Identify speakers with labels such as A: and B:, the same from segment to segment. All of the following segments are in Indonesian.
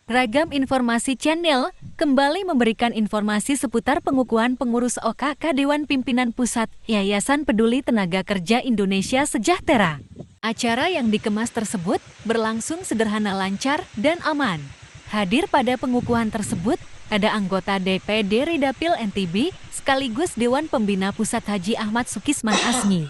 A: Ragam Informasi Channel kembali memberikan informasi seputar pengukuhan pengurus OKK Dewan Pimpinan Pusat Yayasan Peduli Tenaga Kerja Indonesia Sejahtera. Acara yang dikemas tersebut berlangsung sederhana, lancar, dan aman. Hadir pada pengukuhan tersebut ada anggota DPD Ridapil NTB sekaligus Dewan Pembina Pusat Haji Ahmad Sukisman Asmi.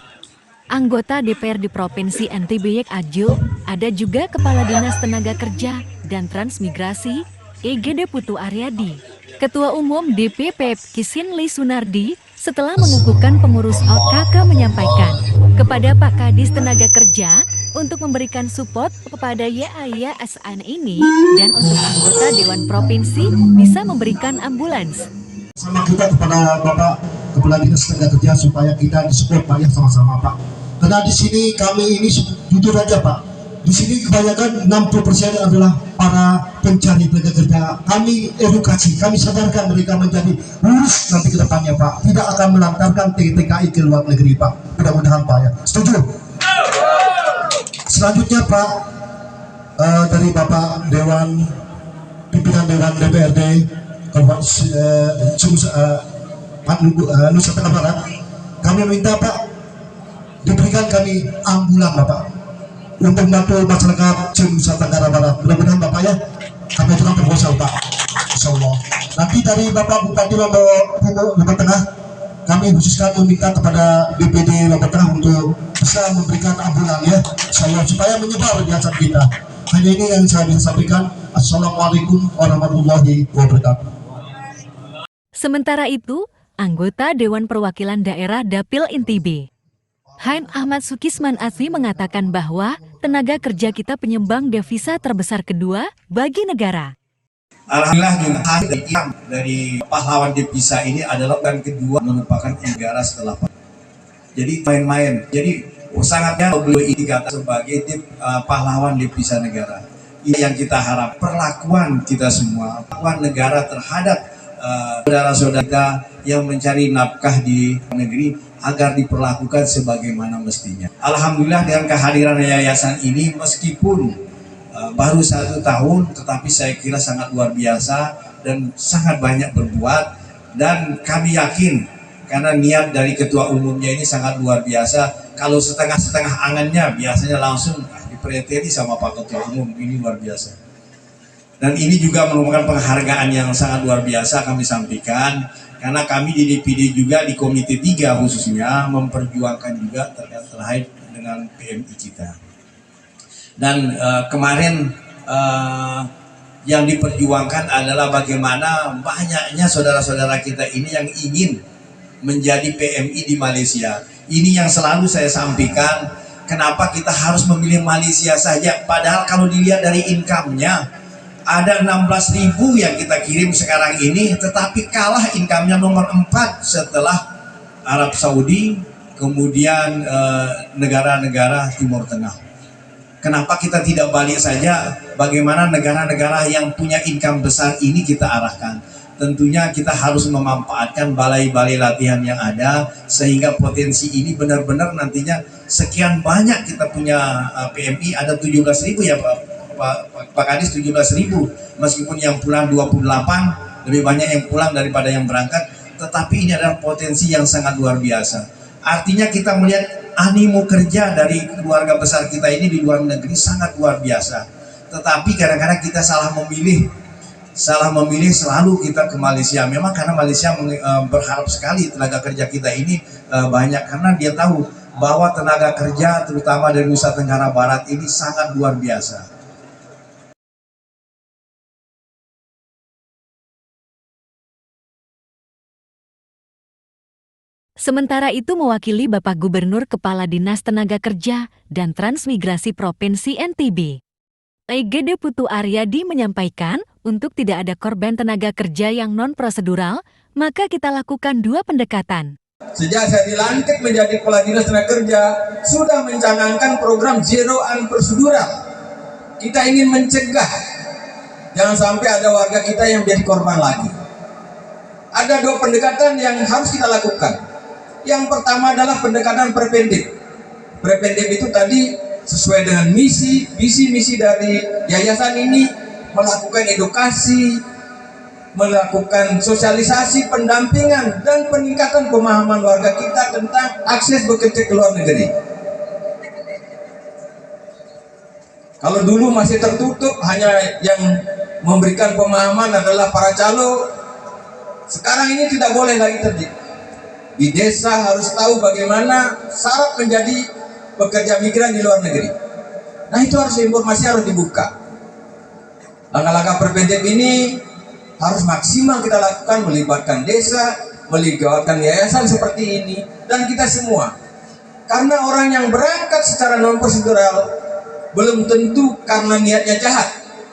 A: Anggota DPRD Provinsi NTB Ajul, ada juga Kepala Dinas Tenaga Kerja dan Transmigrasi EGD Putu Aryadi. Ketua Umum DPP Kisinli Sunardi setelah mengukuhkan pengurus OKK menyampaikan kepada Pak Kadis Tenaga Kerja untuk memberikan support kepada YAYSN ini dan untuk anggota Dewan Provinsi bisa memberikan ambulans.
B: Sama kita kepada Bapak Kepala Dinas Tenaga Kerja supaya kita disupport Pak ya sama-sama Pak. Karena di sini kami ini jujur aja Pak, di sini kebanyakan 60% adalah para pencari tenaga kerja. Kami edukasi, kami sadarkan mereka menjadi lurus nanti ke depannya Pak. Tidak akan melantarkan TKI ke luar negeri Pak. Mudah-mudahan Pak ya. Setuju? Selanjutnya Pak, dari Bapak Dewan Pimpinan Dewan DPRD Nusa Tenggara Barat, kami minta Pak diberikan kami ambulan Bapak untuk membantu masyarakat Nusa Tenggara Barat. Mudah-mudahan Bapak ya, kami akan proposal Pak, insyaallah. Nanti dari Bapak Bupati Lombok Tengah, kami khususkan meminta kepada DPD Lombok Tengah untuk bisa memberikan ambulan ya, insyaallah, supaya menyebar di atas kita. Hanya ini yang saya ingin sampaikan. Assalamualaikum warahmatullahi wabarakatuh.
A: Sementara itu, anggota Dewan Perwakilan Daerah Dapil NTB Haji Ahmad Sukisman Asmi mengatakan bahwa tenaga kerja kita penyumbang devisa terbesar kedua bagi negara.
C: Alhamdulillah juga hasil dari pahlawan devisa ini adalah dan kedua merupakan negara setelah jadi main-main. Jadi sangatnya beliau ini dikatakan sebagai pahlawan devisa negara. Ini yang kita harap, perlakuan kita semua, perlakuan negara terhadap saudara-saudara kita yang mencari nafkah di negeri agar diperlakukan sebagaimana mestinya. Alhamdulillah dengan kehadiran yayasan ini meskipun baru 1 tahun, tetapi saya kira sangat luar biasa dan sangat banyak berbuat, dan kami yakin karena niat dari ketua umumnya ini sangat luar biasa. Kalau setengah-setengah angannya biasanya langsung dipreteli sama Pak Ketua Umum, ini luar biasa. Dan ini juga merupakan penghargaan yang sangat luar biasa kami sampaikan, karena kami di DPD juga di Komite 3 khususnya memperjuangkan juga terkait dengan PMI kita. Dan kemarin yang diperjuangkan adalah bagaimana banyaknya saudara-saudara kita ini yang ingin menjadi PMI di Malaysia. Ini yang selalu saya sampaikan, kenapa kita harus memilih Malaysia saja, padahal kalau dilihat dari income-nya ada 16.000 yang kita kirim sekarang ini, tetapi kalah income-nya nomor 4 setelah Arab Saudi, kemudian negara-negara Timur Tengah. Kenapa kita tidak balik saja? Bagaimana negara-negara yang punya income besar ini kita arahkan? Tentunya kita harus memanfaatkan balai-balai latihan yang ada, sehingga potensi ini benar-benar nantinya sekian banyak kita punya PMI, ada 17.000 ya Pak Kadis, 17.000, meskipun yang pulang 28, lebih banyak yang pulang daripada yang berangkat, tetapi ini adalah potensi yang sangat luar biasa. Artinya kita melihat animo kerja dari keluarga besar kita ini di luar negeri sangat luar biasa, tetapi kadang-kadang kita salah memilih selalu kita ke Malaysia. Memang karena Malaysia berharap sekali tenaga kerja kita ini banyak, karena dia tahu bahwa tenaga kerja terutama dari Nusa Tenggara Barat ini sangat luar biasa.
A: Sementara itu mewakili Bapak Gubernur Kepala Dinas Tenaga Kerja dan Transmigrasi Provinsi NTB, EGD Putu Aryadi menyampaikan untuk tidak ada korban tenaga kerja yang non-prosedural, maka kita lakukan 2 pendekatan.
D: Sejak saya dilantik menjadi Kepala Dinas Tenaga Kerja, sudah mencanangkan program Zero Unprocedural. Kita ingin mencegah, jangan sampai ada warga kita yang menjadi korban lagi. Ada 2 pendekatan yang harus kita lakukan. Yang pertama adalah pendekatan preventif. Preventif itu tadi sesuai dengan misi dari yayasan ini, melakukan edukasi, melakukan sosialisasi, pendampingan, dan peningkatan pemahaman warga kita tentang akses bekerja ke luar negeri. Kalau dulu masih tertutup, hanya yang memberikan pemahaman adalah para calo, sekarang ini tidak boleh lagi terjadi. Di desa harus tahu bagaimana syarat menjadi pekerja migran di luar negeri. Nah, itu harus informasi harus dibuka. Langkah-langkah preventif ini harus maksimal kita lakukan, melibatkan desa, melibatkan yayasan seperti ini, dan kita semua. Karena orang yang berangkat secara non prosedural belum tentu karena niatnya jahat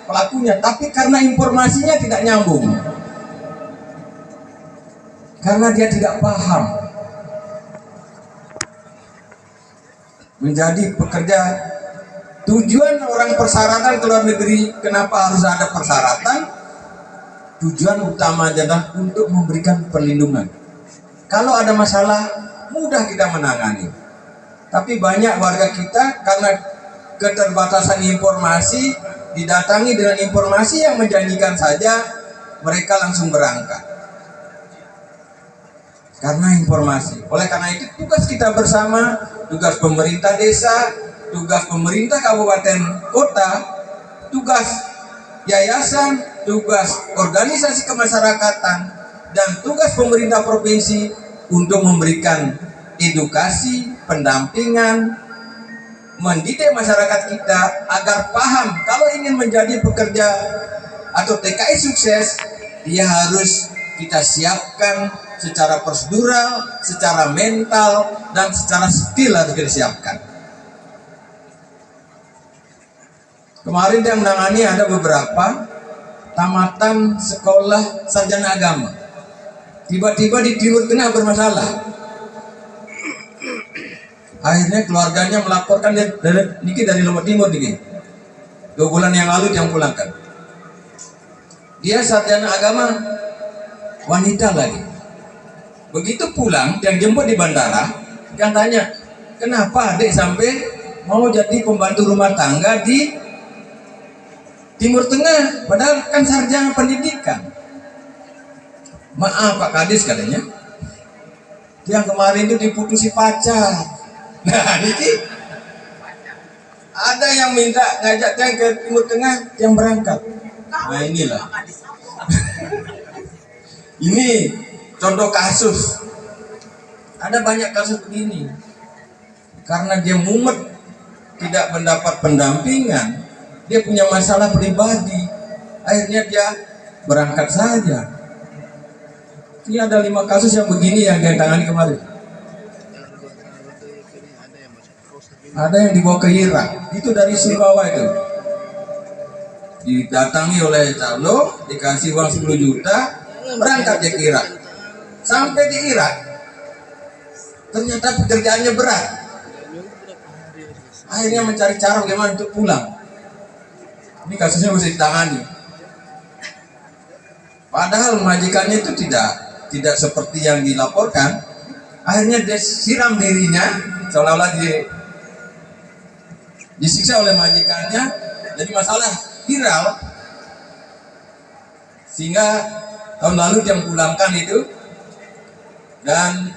D: pelakunya, tapi karena informasinya tidak nyambung, karena dia tidak paham. Menjadi pekerja, tujuan orang persyaratan ke luar negeri, kenapa harus ada persyaratan? Tujuan utama adalah untuk memberikan perlindungan. Kalau ada masalah, mudah kita menangani. Tapi banyak warga kita karena keterbatasan informasi, didatangi dengan informasi yang menjanjikan saja, mereka langsung berangkat. Karena informasi. Oleh karena itu, tugas kita bersama, tugas pemerintah desa, tugas pemerintah kabupaten kota, tugas yayasan, tugas organisasi kemasyarakatan, dan tugas pemerintah provinsi untuk memberikan edukasi, pendampingan, mendidik masyarakat kita agar paham kalau ingin menjadi pekerja atau TKI sukses, dia harus kita siapkan secara prosedural, secara mental, dan secara skill harus kita siapkan. Kemarin yang menangani ada beberapa tamatan sekolah sarjana agama. Tiba-tiba di Timur Tengah bermasalah. Akhirnya keluarganya melaporkan dari Lombok Timur nih. 2 bulan yang lalu yang pulangkan. Dia sarjana agama, wanita lagi. Begitu pulang, yang jemput di bandara, yang tanya, kenapa adik sampai mau jadi pembantu rumah tangga di Timur Tengah, padahal kan sarjana pendidikan. Maaf Pak Kadis katanya, yang kemarin itu diputusi pacar. Nah ini ada yang minta ngajak yang ke Timur Tengah, yang berangkat. Nah inilah. Ini contoh kasus. Ada banyak kasus begini. Karena dia mumet, tidak mendapat pendampingan, dia punya masalah pribadi, akhirnya dia berangkat saja. Ini ada 5 kasus yang begini yang dia tangani kemarin. Ada yang dibawa ke Irak, itu dari Sumbawa itu. Didatangi oleh calo, dikasih uang 10 juta, berangkat dia ke Irak. Sampai di Irak, ternyata pekerjaannya berat. Akhirnya mencari cara bagaimana untuk pulang. Ini kasusnya mesti ditangani. Padahal majikannya itu tidak seperti yang dilaporkan. Akhirnya dia siram dirinya, seolah-olah disiksa oleh majikannya. Jadi masalah viral. Sehingga tahun lalu dia pulangkan itu. Dan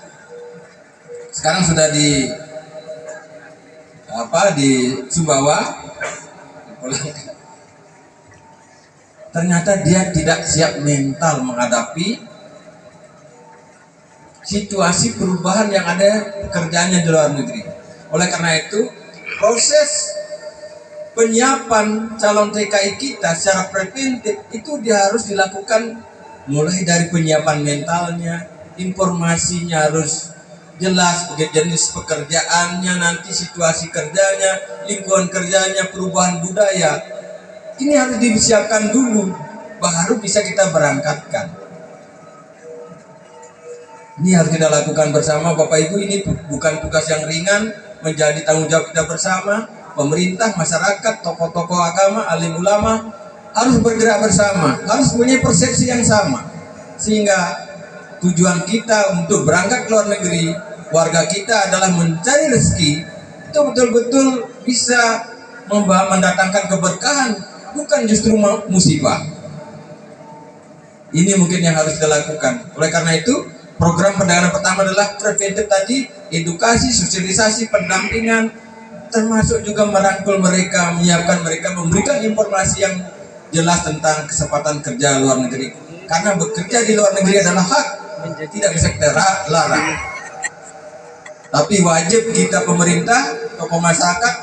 D: sekarang sudah di Sumbawa dipulangkan. Ternyata dia tidak siap mental menghadapi situasi perubahan yang ada pekerjaannya di luar negeri. Oleh karena itu, proses penyiapan calon TKI kita secara preventif itu dia harus dilakukan mulai dari penyiapan mentalnya, informasinya harus jelas, jenis pekerjaannya, nanti situasi kerjanya, lingkungan kerjanya, perubahan budaya. Ini harus disiapkan dulu, baru bisa kita berangkatkan. Ini harus kita lakukan bersama Bapak Ibu. Ini bukan tugas yang ringan, menjadi tanggung jawab kita bersama. Pemerintah, masyarakat, tokoh-tokoh agama, alim ulama harus bergerak bersama, harus punya persepsi yang sama. Sehingga tujuan kita untuk berangkat ke luar negeri, warga kita adalah mencari rezeki, itu betul-betul bisa mendatangkan keberkahan bukan justru musibah. Ini mungkin yang harus dilakukan. Oleh karena itu, program pendanaan pertama adalah preventif tadi, edukasi, sosialisasi, pendampingan, termasuk juga merangkul mereka, menyiapkan mereka, memberikan informasi yang jelas tentang kesempatan kerja luar negeri. Karena bekerja di luar negeri adalah hak, tidak bisa kita larang. Tapi wajib kita pemerintah, tokoh masyarakat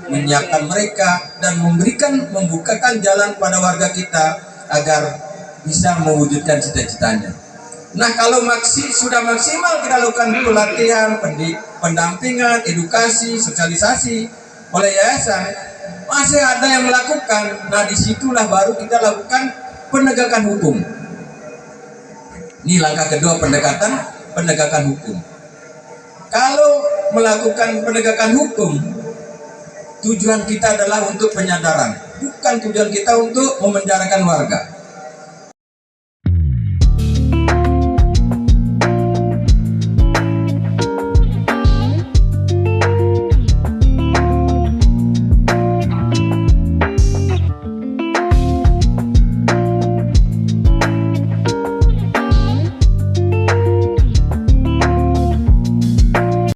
D: menyiapkan mereka dan membukakan jalan pada warga kita agar bisa mewujudkan cita-citanya. Nah, kalau sudah maksimal kita lakukan pelatihan, pendampingan, edukasi, sosialisasi oleh yayasan, masih ada yang melakukan. Nah, disitulah baru kita lakukan penegakan hukum. Ini langkah kedua, penegakan hukum. Kalau melakukan penegakan hukum, tujuan kita adalah untuk penyadaran, bukan tujuan kita untuk memenjarakan warga.